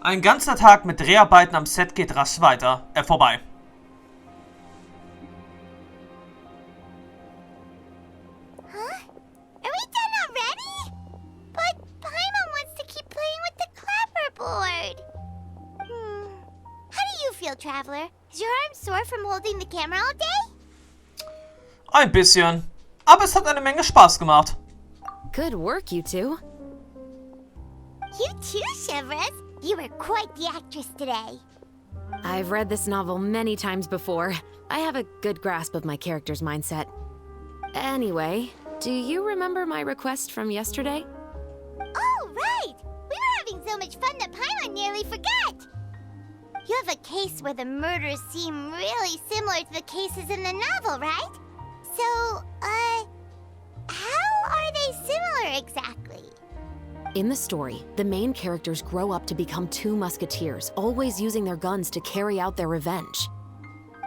Ein ganzer Tag mit Dreharbeiten am Set geht rasch vorbei. Huh? Are we done already? But Paimon wants to keep playing with the clapperboard. How do you feel, Traveler? Is your arm sore from holding the camera all day? Ein bisschen. Aber es hat eine Menge Spaß gemacht. Good work, you two. You too, Chevreuse. You were quite the actress today. I've read this novel many times before. I have a good grasp of my character's mindset. Anyway, do you remember my request from yesterday? Oh, right! We were having so much fun that Paimon nearly forgot! You have a case where the murders seem really similar to the cases in the novel, right? So, how are they similar exactly? In the story, the main characters grow up to become two musketeers, always using their guns to carry out their revenge.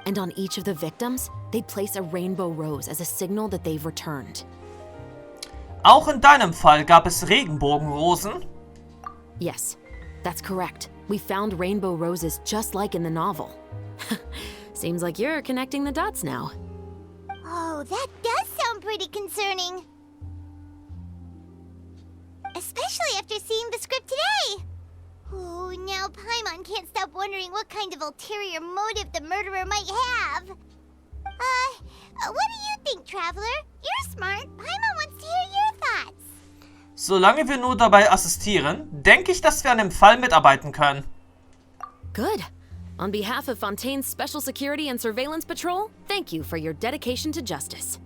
And on each of the victims, they place a rainbow rose as a signal that they've returned. Auch in deinem Fall gab es Regenbogenrosen? Yes, that's correct. We found rainbow roses just like in the novel. Seems like you're connecting the dots now. Oh, that does sound pretty concerning. Especially after seeing the script today. Oh, now Paimon can't stop wondering what kind of ulterior motive the murderer might have. What do you think, Traveler? You're smart. Paimon wants to hear your thoughts. Solange wir nur dabei assistieren, denke ich, dass wir an dem Fall mitarbeiten können. Good. On behalf of Fontaine's Special Security and Surveillance Patrol, thank you for your dedication to justice.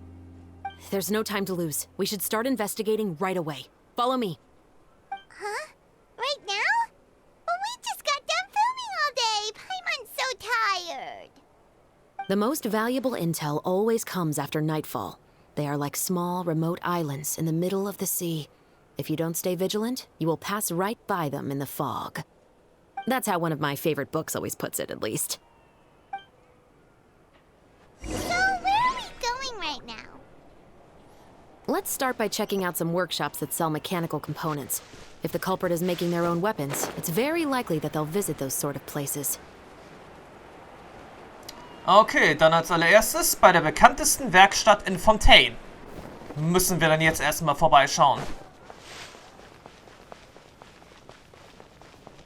There's no time to lose. We should start investigating right away. Follow me. Huh? Right now? Well, we just got done filming all day. Paimon's so tired. The most valuable intel always comes after nightfall. They are like small, remote islands in the middle of the sea. If you don't stay vigilant, you will pass right by them in the fog. That's how one of my favorite books always puts it, at least. So, where are we going right now? Let's start by checking out some workshops that sell mechanical components. If the culprit is making their own weapons, it's very likely that they'll visit those sort of places. Okay, dann als allererstes bei der bekanntesten Werkstatt in Fontaine. Müssen wir dann jetzt erstmal vorbeischauen.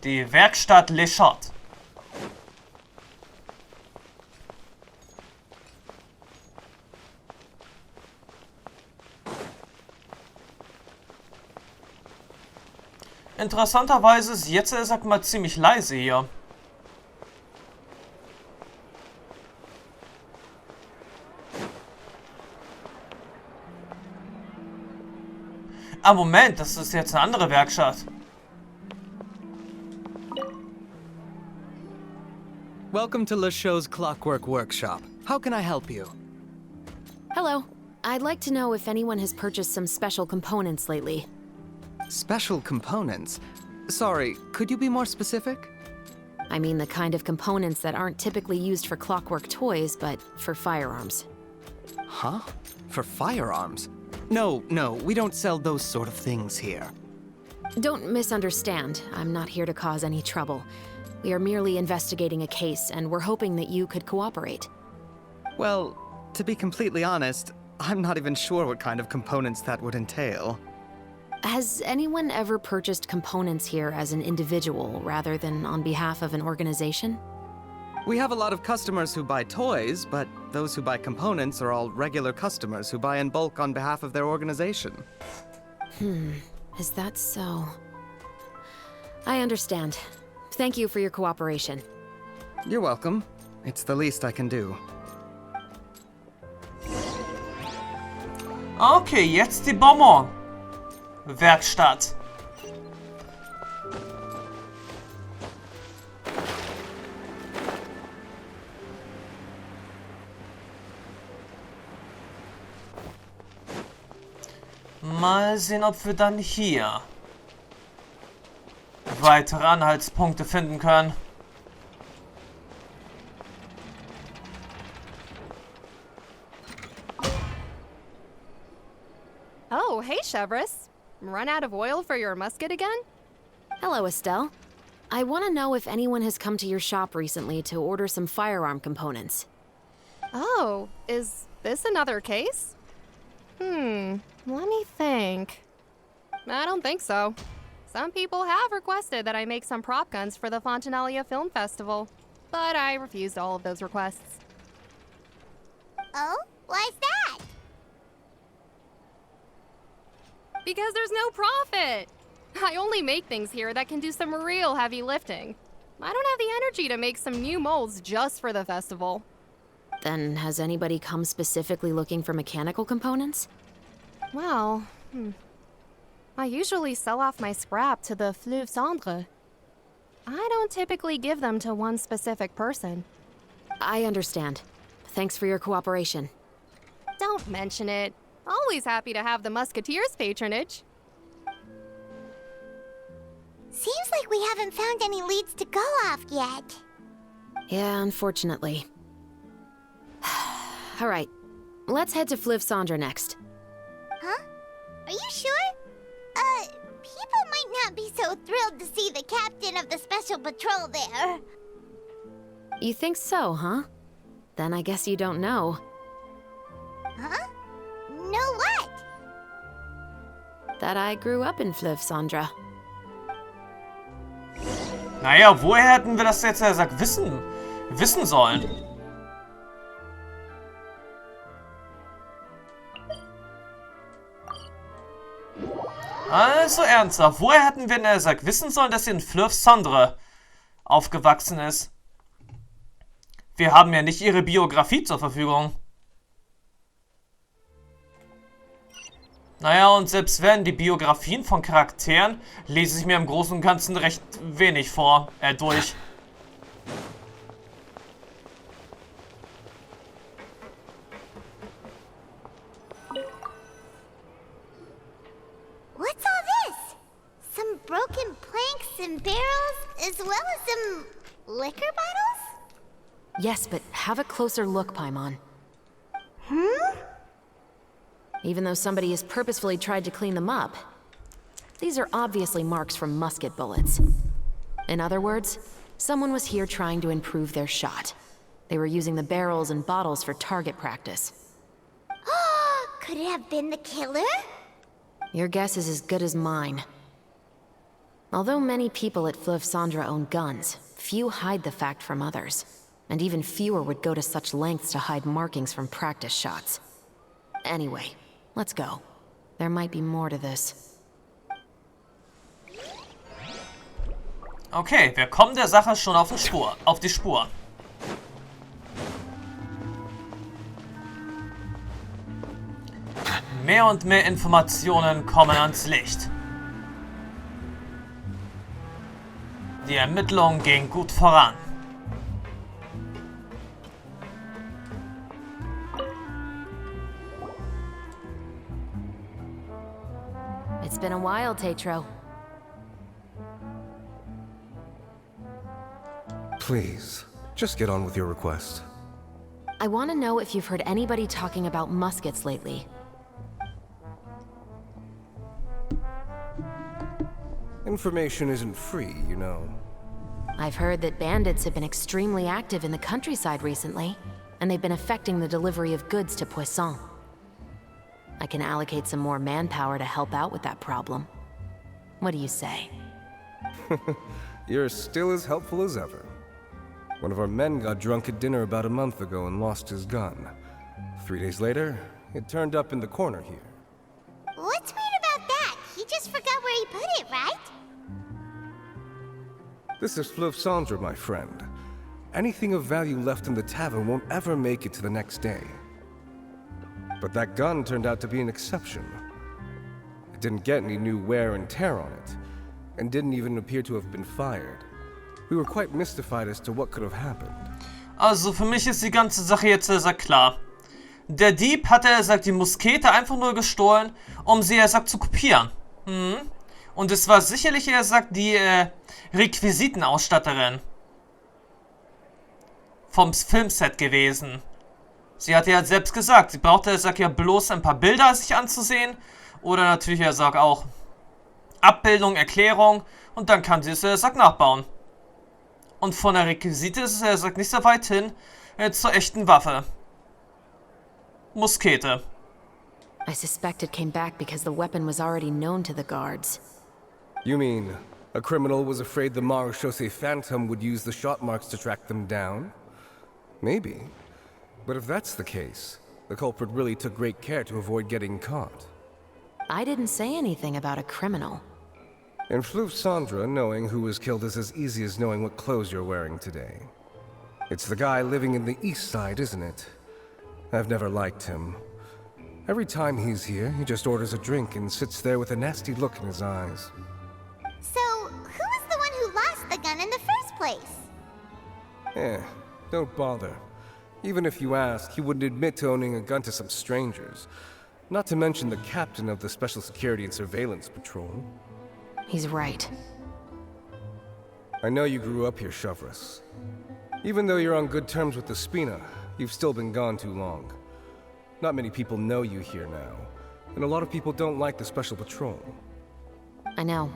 Die Werkstatt Le Chot. Interessanterweise ist jetzt, sag mal, ziemlich leise hier. Ah, Moment, das ist jetzt eine andere Werkstatt. Welcome to LeChaux's Clockwork Workshop. How can I help you? Hello. I'd like to know if anyone has purchased some special components lately. Special components? Sorry, could you be more specific? I mean the kind of components that aren't typically used for clockwork toys, but for firearms. Huh? For firearms? No, we don't sell those sort of things here. Don't misunderstand. I'm not here to cause any trouble. We are merely investigating a case, and we're hoping that you could cooperate. Well, to be completely honest, I'm not even sure what kind of components that would entail. Has anyone ever purchased components here as an individual rather than on behalf of an organization? We have a lot of customers who buy toys, but those who buy components are all regular customers who buy in bulk on behalf of their organization. Is that so? I understand. Thank you for your cooperation. You're welcome. It's the least I can do. Okay, jetzt die Bonbon-Werkstatt. Mal sehen, ob wir dann hier weitere Anhaltspunkte finden können. Oh, hey, Chevreuse. Run out of oil for your musket again? Hello, Estelle. I want to know if anyone has come to your shop recently to order some firearm components. Oh, is this another case? Let me think. I don't think so. Some people have requested that I make some prop guns for the Fontaine Film Festival, but I refused all of those requests. Oh? Why's that? Because there's no profit! I only make things here that can do some real heavy lifting. I don't have the energy to make some new molds just for the festival. Then has anybody come specifically looking for mechanical components? Well, I usually sell off my scrap to the Fleuve Cendre. I don't typically give them to one specific person. I understand. Thanks for your cooperation. Don't mention it. Always happy to have the Musketeers' patronage. Seems like we haven't found any leads to go off yet. Yeah, unfortunately. Alright, let's head to Fleuve Cendre next. Huh? Are you sure? People might not be so thrilled to see the captain of the special patrol there. You think so, huh? Then I guess you don't know. Huh? Know what? That I grew up in Fleuve Cendre. Naja, woher hätten wir das jetzt gesagt wissen sollen? Also ernsthaft, woher hätten wir denn gesagt wissen sollen, dass sie in Fleuve Cendre aufgewachsen ist? Wir haben ja nicht ihre Biografie zur Verfügung. Naja, und selbst wenn die Biografien von Charakteren, lese ich mir im Großen und Ganzen recht wenig durch. What's all this? Some broken planks and barrels, as well as some liquor bottles? Yes, but have a closer look, Paimon. Even though somebody has purposefully tried to clean them up, these are obviously marks from musket bullets. In other words, someone was here trying to improve their shot. They were using the barrels and bottles for target practice. Could it have been the killer? Your guess is as good as mine. Although many people at Fleuve Cendre own guns, few hide the fact from others. And even fewer would go to such lengths to hide markings from practice shots. Anyway, let's go. There might be more to this. Okay, wir kommen der Sache schon auf die Spur. Mehr und mehr Informationen kommen ans Licht. Die Ermittlungen gehen gut voran. It's been a while, Tetro. Please, just get on with your request. I want to know if you've heard anybody talking about muskets lately. Information isn't free, you know. I've heard that bandits have been extremely active in the countryside recently, and they've been affecting the delivery of goods to Poisson. I can allocate some more manpower to help out with that problem. What do you say? You're still as helpful as ever. One of our men got drunk at dinner about a month ago and lost his gun. 3 days later, it turned up in the corner here. What's weird about that? He just forgot where he put it, right? This is Fleuve Cendre, my friend. Anything of value left in the tavern won't ever make it to the next day. But that gun turned out to be an exception. It didn't get any new wear and tear on it, and didn't even appear to have been fired. We were quite mystified as to what could have happened. Also für mich ist die ganze Sache jetzt sehr klar. Der Dieb hat, die Muskete einfach nur gestohlen, um sie, zu kopieren. Und es war sicherlich, die Requisitenausstatterin vom Filmset gewesen. Sie hatte ja selbst gesagt, sie brauchte, ja bloß ein paar Bilder sich anzusehen. Oder natürlich, auch Abbildung, Erklärung. Und dann kann sie es, nachbauen. Und von der Requisite ist es, er sagt, nicht so weit hin zur echten Waffe. Muskete. I suspect it came back because the weapon was already known to the guards. You mean a criminal was afraid the Marechaussee Phantom would use the shot marks to track them down? Maybe. But if that's the case, the culprit really took great care to avoid getting caught. I didn't say anything about a criminal. In Fleuve Sandra, knowing who was killed is as easy as knowing what clothes you're wearing today. It's the guy living in the East Side, isn't it? I've never liked him. Every time he's here, he just orders a drink and sits there with a nasty look in his eyes. So, who was the one who lost the gun in the first place? Don't bother. Even if you ask, he wouldn't admit to owning a gun to some strangers. Not to mention the captain of the Special Security and Surveillance Patrol. He's right. I know you grew up here, Chevreuse. Even though you're on good terms with the Spina, you've still been gone too long. Not many people know you here now, and a lot of people don't like the Special Patrol. I know.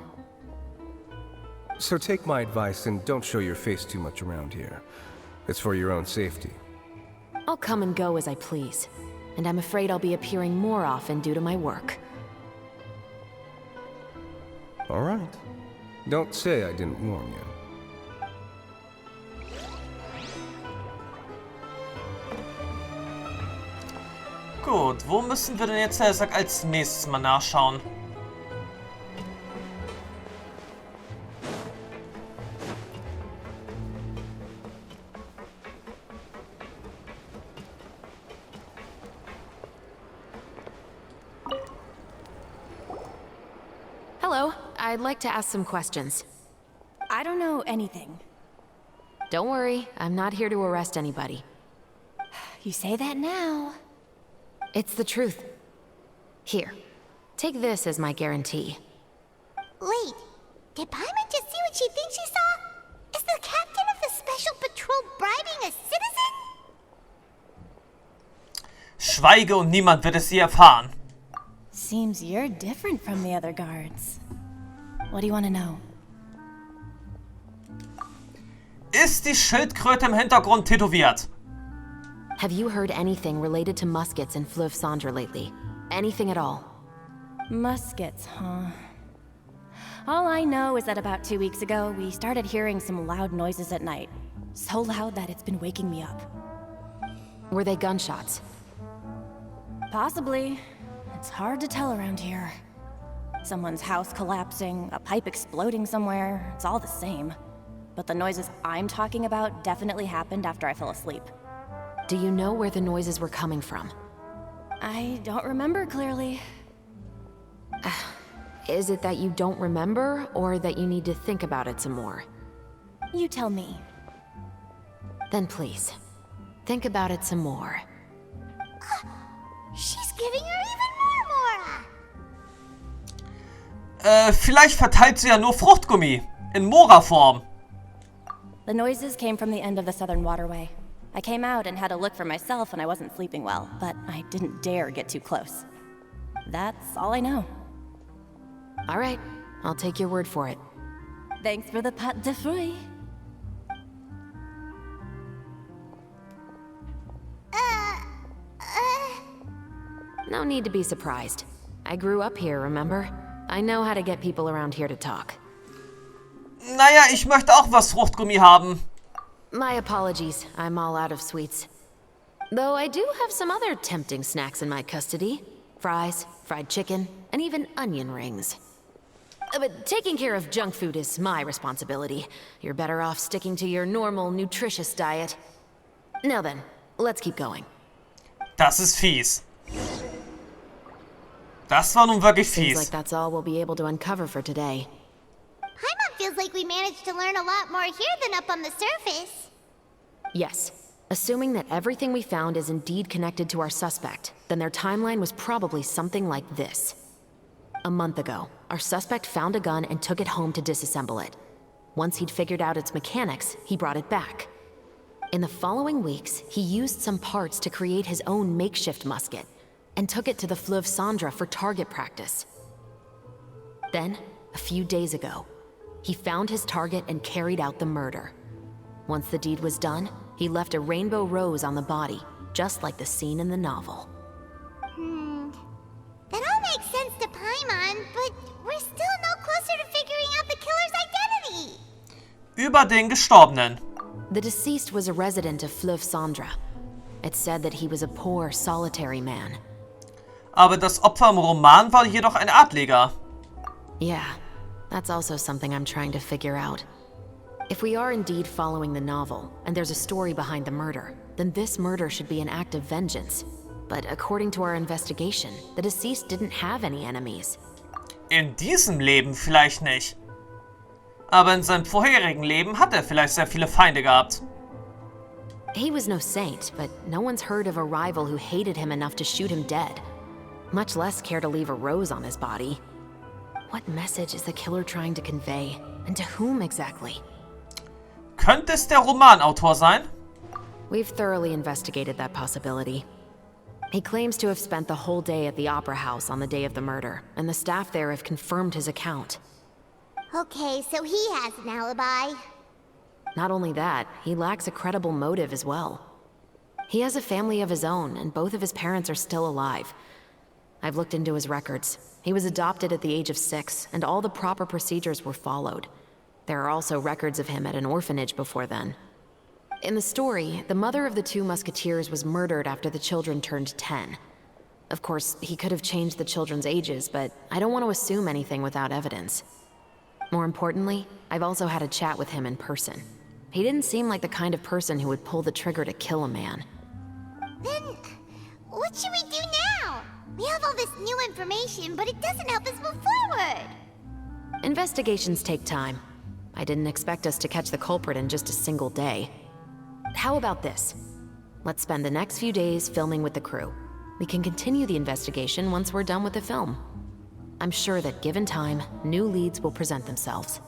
So take my advice and don't show your face too much around here. It's for your own safety. I'll come and go as I please, and I'm afraid I'll be appearing more often due to my work. All right. Don't say I didn't warn you. Gut, wo müssen wir denn jetzt, als nächstes mal nachschauen? Hello, I'd like to ask some questions. I don't know anything. Don't worry, I'm not here to arrest anybody. You say that now. It's the truth. Here, take this as my guarantee. Wait, did Paimon just see what she thinks she saw? Is the captain of the Special Patrol bribing a citizen? Schweige und niemand wird es je erfahren. Seems you're different from the other guards. What do you want to know? Ist die Schildkröte im Hintergrund tätowiert? Have you heard anything related to muskets in Fleuve Sandra lately? Anything at all? Muskets, huh? All I know is that about 2 weeks ago, we started hearing some loud noises at night. So loud that it's been waking me up. Were they gunshots? Possibly. It's hard to tell around here. Someone's house collapsing, a pipe exploding somewhere, it's all the same. But the noises I'm talking about definitely happened after I fell asleep. Do you know where the noises were coming from? I don't remember clearly. Is it that you don't remember, or that you need to think about it some more? You tell me. Then please, think about it some more. She's giving her even more Mora. Vielleicht verteilt sie ja nur Fruchtgummi. In Mora-Form. The noises came from the end of the Southern Waterway. I came out and had a look for myself when I wasn't sleeping well, but I didn't dare get too close. That's all I know. All right, I'll take your word for it. Thanks for the pâte de fruits. No need to be surprised. I grew up here, remember? I know how to get people around here to talk. Naja, ich möchte auch was Fruchtgummi haben. My apologies, I'm all out of sweets. Though I do have some other tempting snacks in my custody. Fries, fried chicken, and even onion rings. But taking care of junk food is my responsibility. You're better off sticking to your normal, nutritious diet. Now then, let's keep going. Das ist fies. Das war nun wirklich Seems like fies. that's all we'll be able to uncover for today. Paimon feels like we managed to learn a lot more here than up on the surface. Yes. Assuming that everything we found is indeed connected to our suspect, then their timeline was probably something like this. A month ago, our suspect found a gun and took it home to disassemble it. Once he'd figured out its mechanics, he brought it back. In the following weeks, he used some parts to create his own makeshift musket, and took it to the Fleuve Sandra for target practice. Then, a few days ago, he found his target and carried out the murder. Once the deed was done, he left a rainbow rose on the body, just like the scene in the novel. That all makes sense to Paimon, but we're still no closer to figuring out the killer's identity. Über den Gestorbenen. The deceased was a resident of Fleuve Cendre. It's said that he was a poor, solitary man. Aber das Opfer im Roman war jedoch ein Adliger. Yeah, that's also something I'm trying to figure out. If we are indeed following the novel, and there's a story behind the murder, then this murder should be an act of vengeance. But according to our investigation, the deceased didn't have any enemies. In diesem Leben vielleicht nicht. Aber in seinem vorherigen Leben hat er vielleicht sehr viele Feinde gehabt. He was no saint, but no one's heard of a rival who hated him enough to shoot him dead. Much less care to leave a rose on his body. What message is the killer trying to convey? And to whom exactly? Könnte es der Romanautor sein? We've thoroughly investigated that possibility. He claims to have spent the whole day at the Opera House on the day of the murder, and the staff there have confirmed his account. Okay, so he has an alibi. Not only that, he lacks a credible motive as well. He has a family of his own, and both of his parents are still alive. I've looked into his records. He was adopted at the age of 6, and all the proper procedures were followed. There are also records of him at an orphanage before then. In the story, the mother of the 2 musketeers was murdered after the children turned 10. Of course, he could have changed the children's ages, but I don't want to assume anything without evidence. More importantly, I've also had a chat with him in person. He didn't seem like the kind of person who would pull the trigger to kill a man. Then, what should we do now? We have all this new information, but it doesn't help us move forward. Investigations take time. I didn't expect us to catch the culprit in just a single day. How about this? Let's spend the next few days filming with the crew. We can continue the investigation once we're done with the film. I'm sure that given time, new leads will present themselves.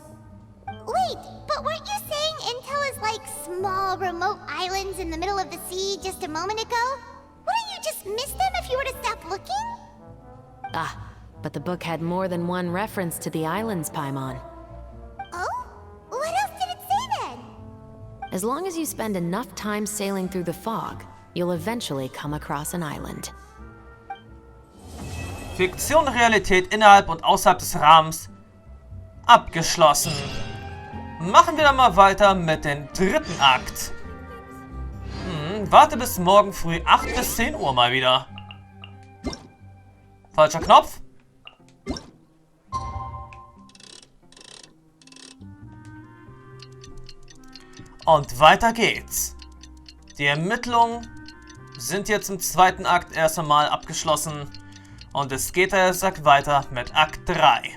Wait, but weren't you saying Intel is like small, remote islands in the middle of the sea just a moment ago? Wouldn't you just miss them if you were to stop looking? Ah, but the book had more than one reference to the islands, Paimon. Oh? What else did it say then? As long as you spend enough time sailing through the fog, you'll eventually come across an island. Fiktion und Realität innerhalb und außerhalb des Rahmens abgeschlossen. Machen wir dann mal weiter mit dem 3. Akt. Warte bis morgen früh 8 bis 10 Uhr mal wieder. Falscher Knopf. Und weiter geht's. Die Ermittlungen sind jetzt im 2. Akt erst einmal abgeschlossen. Und es geht weiter mit Akt 3.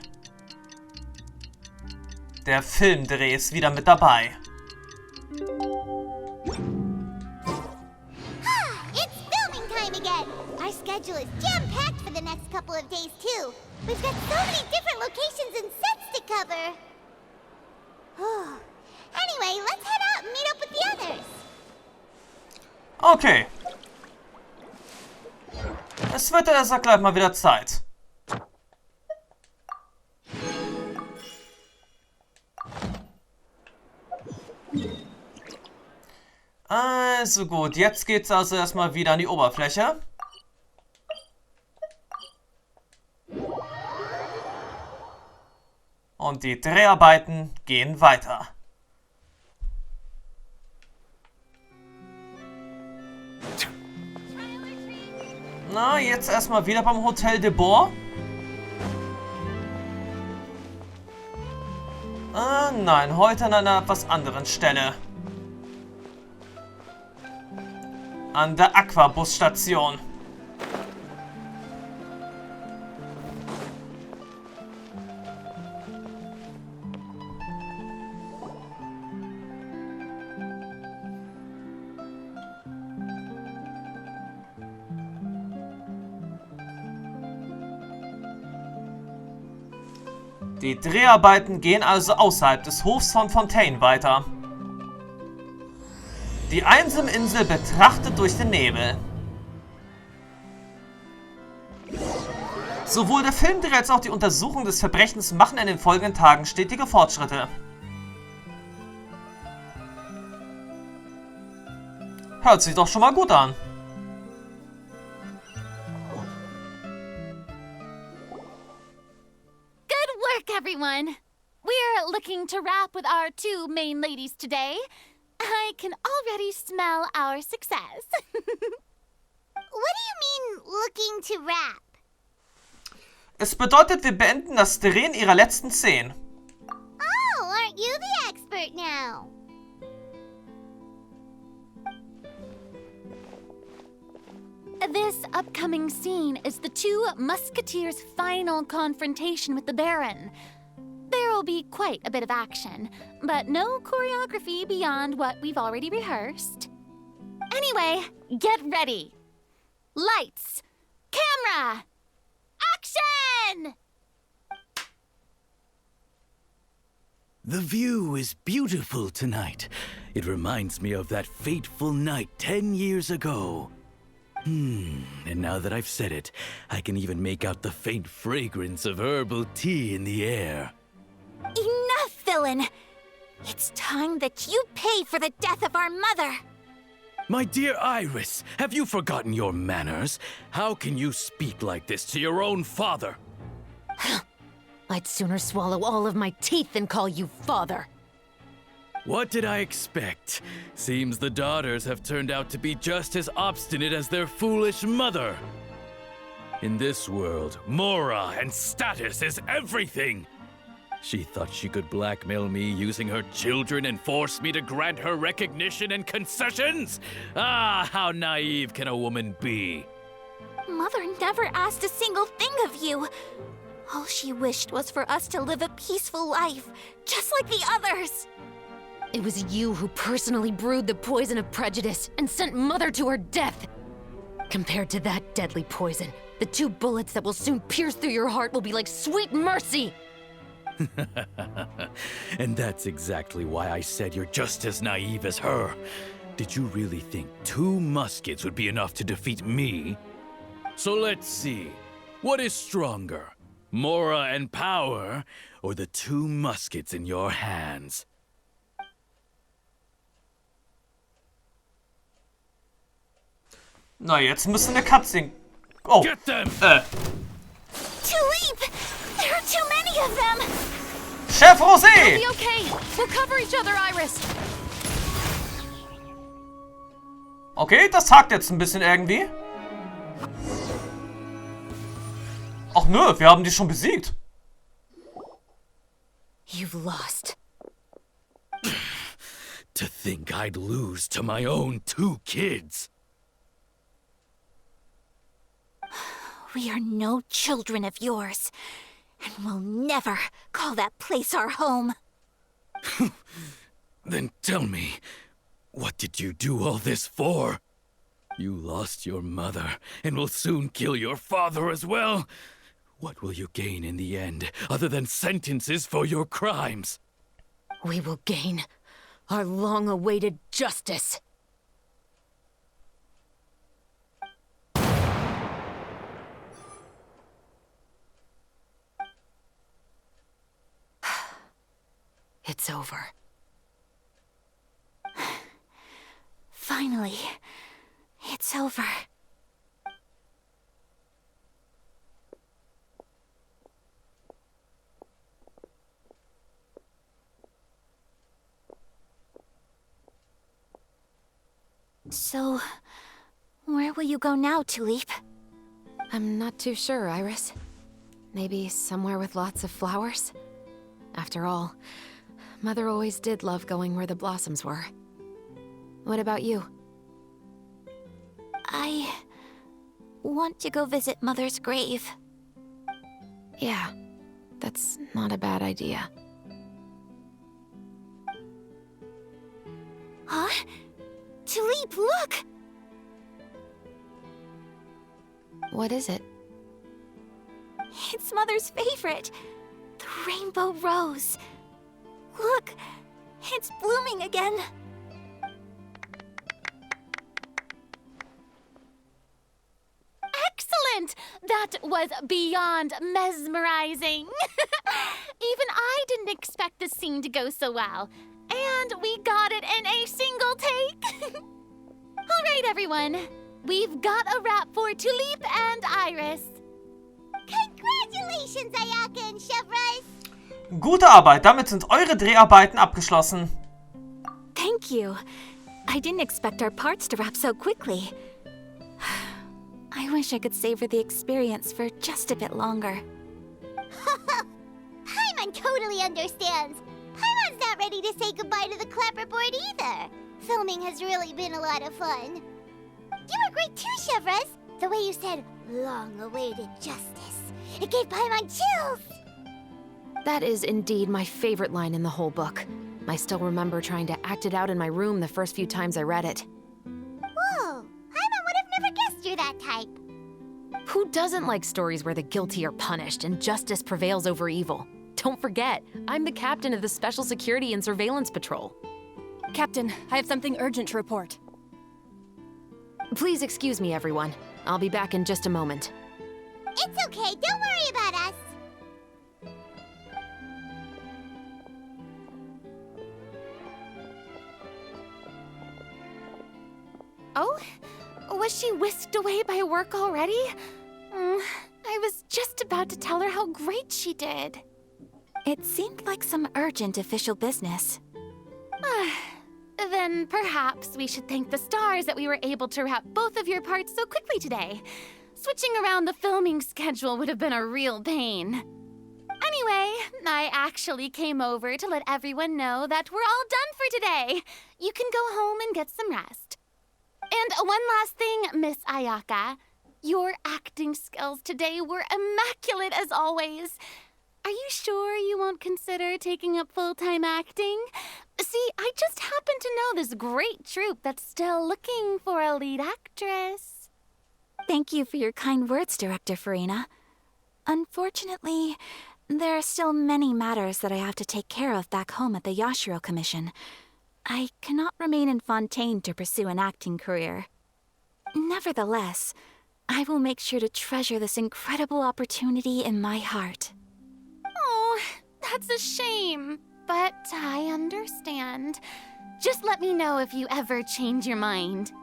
Der Filmdreh ist wieder mit dabei. It's filming time again! Our schedule is jam-packed for the next couple of days, too. We've got so many different locations and sets to cover. Anyway, let's head out and meet up with the others. Okay. Es wird gleich mal wieder Zeit. Also gut, jetzt geht's also erstmal wieder an die Oberfläche. Und die Dreharbeiten gehen weiter. Na, jetzt erstmal wieder beim Hotel de Boer. Nein, heute an einer etwas anderen Stelle. An der Aquabusstation. Die Dreharbeiten gehen also außerhalb des Hofs von Fontaine weiter. Die einsame Insel betrachtet durch den Nebel. Sowohl der Filmdreh als auch die Untersuchung des Verbrechens machen in den folgenden Tagen stetige Fortschritte. Hört sich doch schon mal gut an. Good work, everyone. We're looking to wrap with our two main ladies today. I can already smell our success. What do you mean, looking to wrap? Es bedeutet, wir beenden das Drehen ihrer letzten Szenen. Oh, aren't you the expert now? This upcoming scene is the two musketeers' final confrontation with the Baron. There will be quite a bit of action, but no choreography beyond what we've already rehearsed. Anyway, get ready. Lights, camera, action! The view is beautiful tonight. It reminds me of that fateful night 10 years ago. And now that I've said it, I can even make out the faint fragrance of herbal tea in the air. Enough, villain! It's time that you pay for the death of our mother! My dear Iris, have you forgotten your manners? How can you speak like this to your own father? I'd sooner swallow all of my teeth than call you father. What did I expect? Seems the daughters have turned out to be just as obstinate as their foolish mother. In this world, mora and status is everything. She thought she could blackmail me using her children and force me to grant her recognition and concessions? Ah, how naive can a woman be? Mother never asked a single thing of you. All she wished was for us to live a peaceful life, just like the others. It was you who personally brewed the poison of prejudice and sent Mother to her death. Compared to that deadly poison, the 2 bullets that will soon pierce through your heart will be like sweet mercy. And that's exactly why I said you're just as naive as her. Did you really think 2 muskets would be enough to defeat me? So let's see. What is stronger? Mora and power, or the 2 muskets in your hands? Na, jetzt müssen wir Cutscene. Oh, Get them! Tulip! There are too many of them! Chevreuse! Be okay. We'll cover each other, Iris. Okay, das hakt jetzt ein bisschen irgendwie. Ach nö, wir haben die schon besiegt. You've lost. To think I'd lose to my own 2 kids. We are no children of yours, and we'll never call that place our home. Then tell me, what did you do all this for? You lost your mother, and will soon kill your father as well. What will you gain in the end, other than sentences for your crimes? We will gain our long-awaited justice. It's over. Finally, it's over. So, where will you go now, Tulip? I'm not too sure, Iris. Maybe somewhere with lots of flowers? After all, Mother always did love going where the blossoms were. What about you? I want to go visit Mother's grave. Yeah, that's not a bad idea. Huh? Tulip, look! What is it? It's Mother's favorite. The rainbow rose. Look, it's blooming again. Excellent! That was beyond mesmerizing. Even I didn't expect the scene to go so well. And we got it in a single take. All right, everyone. We've got a wrap for Tulip and Iris. Congratulations, Ayaka and Chevreuse! Gute Arbeit, damit sind eure Dreharbeiten abgeschlossen. Thank you. I didn't expect our parts to wrap so quickly. I wish I could savor the experience for just a bit longer. Paimon totally understands. Paimon's not ready to say goodbye to the clapperboard either. Filming has really been a lot of fun. You were great too, Chevreuse. The way you said, long-awaited justice. It gave Paimon chills. That is indeed my favorite line in the whole book. I still remember trying to act it out in my room the first few times I read it. Whoa, Paimon would have never guessed you're that type. Who doesn't like stories where the guilty are punished and justice prevails over evil? Don't forget, I'm the captain of the Special Security and Surveillance Patrol. Captain, I have something urgent to report. Please excuse me, everyone. I'll be back in just a moment. It's okay, don't worry about us. Oh? Was she whisked away by work already? I was just about to tell her how great she did. It seemed like some urgent official business. Then perhaps we should thank the stars that we were able to wrap both of your parts so quickly today. Switching around the filming schedule would have been a real pain. Anyway, I actually came over to let everyone know that we're all done for today. You can go home and get some rest. And one last thing, Miss Ayaka. Your acting skills today were immaculate as always. Are you sure you won't consider taking up full-time acting? See, I just happen to know this great troupe that's still looking for a lead actress. Thank you for your kind words, Director Farina. Unfortunately, there are still many matters that I have to take care of back home at the Yashiro Commission. I cannot remain in Fontaine to pursue an acting career. Nevertheless, I will make sure to treasure this incredible opportunity in my heart. Oh, that's a shame. But I understand. Just let me know if you ever change your mind.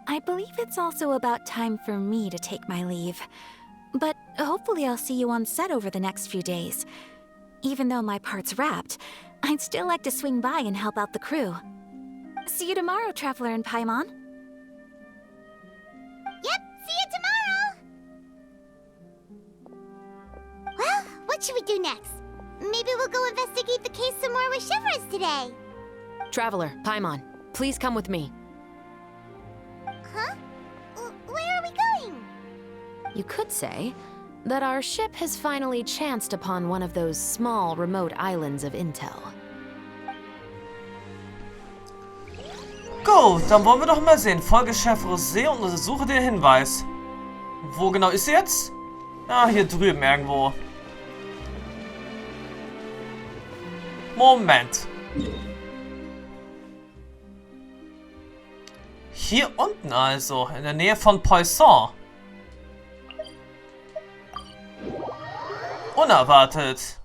I believe it's also about time for me to take my leave. But hopefully I'll see you on set over the next few days. Even though my part's wrapped, I'd still like to swing by and help out the crew. See you tomorrow, Traveler and Paimon. Yep, see you tomorrow! Well, what should we do next? Maybe we'll go investigate the case some more with Chevreuse today. Traveler, Paimon, please come with me. Huh? Where are we going? You could say that our ship has finally chanced upon one of those small, remote islands of Intel. Gut, dann wollen wir doch mal sehen. Folge Chevreuse und untersuche den Hinweis. Wo genau ist sie jetzt? Ah, hier drüben irgendwo. Moment. Hier unten also, in der Nähe von Poisson. Unerwartet.